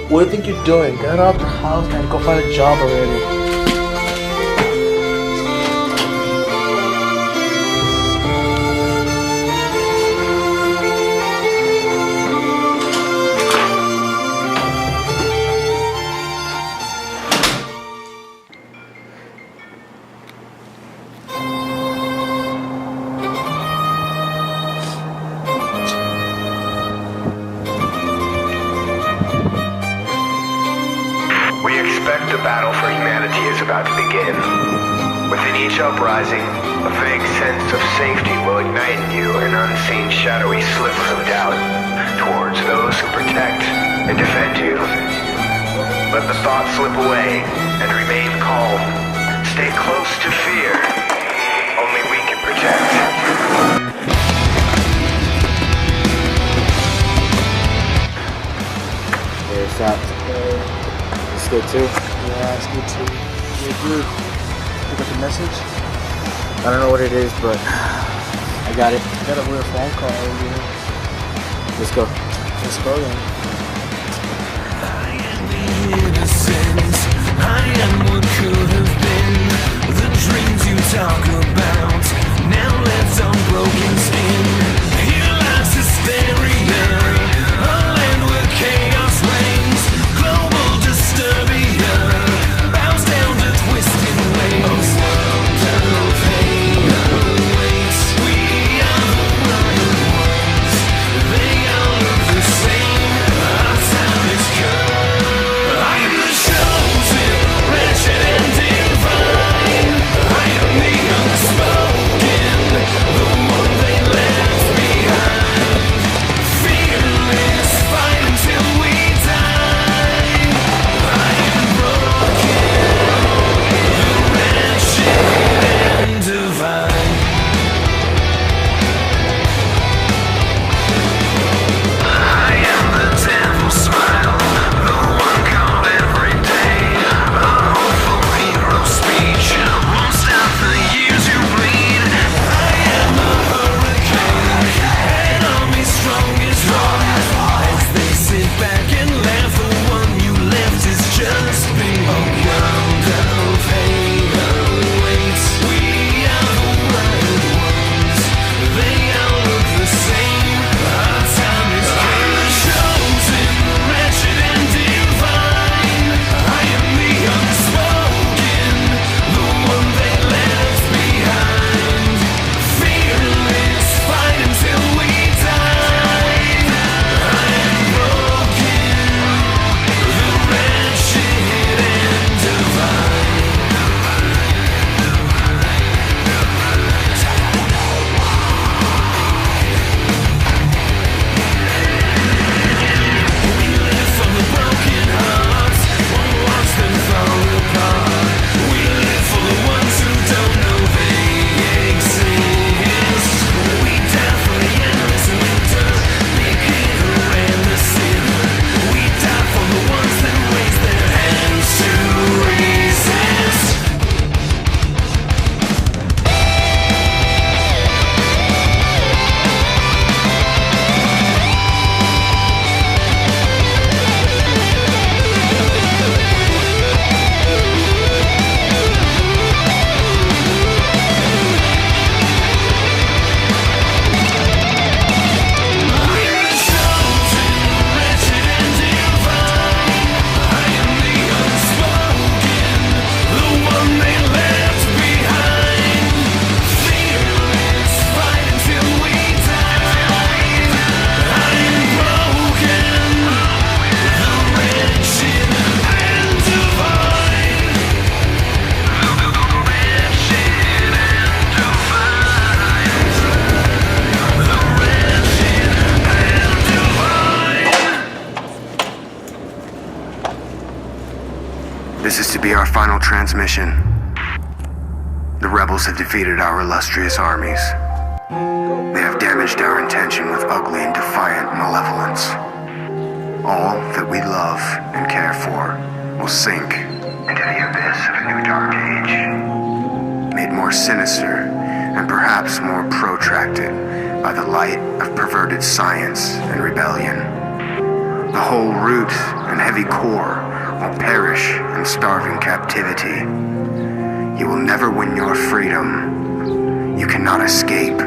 What do you think you're doing? Get out of the house and go find a job already. We expect the battle for humanity is about to begin. Within each uprising, a vague sense of safety will ignite in you an unseen shadowy sliver of doubt towards those who protect and defend you. Let the thought slip away and remain calm. Stay close to fear. Only we can protect. Hey, what's up? It's good too? Yeah, it's good too. Yeah, good. You got the message? I don't know what it is, but I got it. I got a weird phone call earlier. Let's go. Let's go then. I am what could have been. The dreams you talk about now left on broken skin. Here lies hysteria, a land where chaos reigns. Global disturbia bows down to twisted ways. A world of pain awaits. We are the wild ones. They all look the same. Our time is come. I am the chosen, wretched and divine. I am the unspoken, the one they left behind. Fearless, fight until we die. I am broken, the wretched and divine. I am the devil's smile, the one called every day. A hopeful hero speech, won't stop the years you bleed. I am a hurricane, an army strong as rock. As they sit back and laugh, the one you left is just being. A world of pain awaits. We are the wild ones. They all look the same. Our time is come. Chosen, wretched and divine. I am the unspoken, the one they left behind. Fearless, fight until we die. I am broken, the wretched and divine. We live for the broken hearts, won't watch them fall apart. We live for the ones who don't know they exist. We die for the endless winter, the bitter and the sinner. We die for the ones that raise their hands to resist. This is to be our final transmission. The rebels have defeated our illustrious armies. They have damaged our intention with ugly and defiant malevolence. All that we love and care for will sink into the abyss of a new dark age, made more sinister and perhaps more protracted by the light of perverted science and rebellion. The whole root and heavy core will perish and starve in captivity. You will never win your freedom. You cannot escape.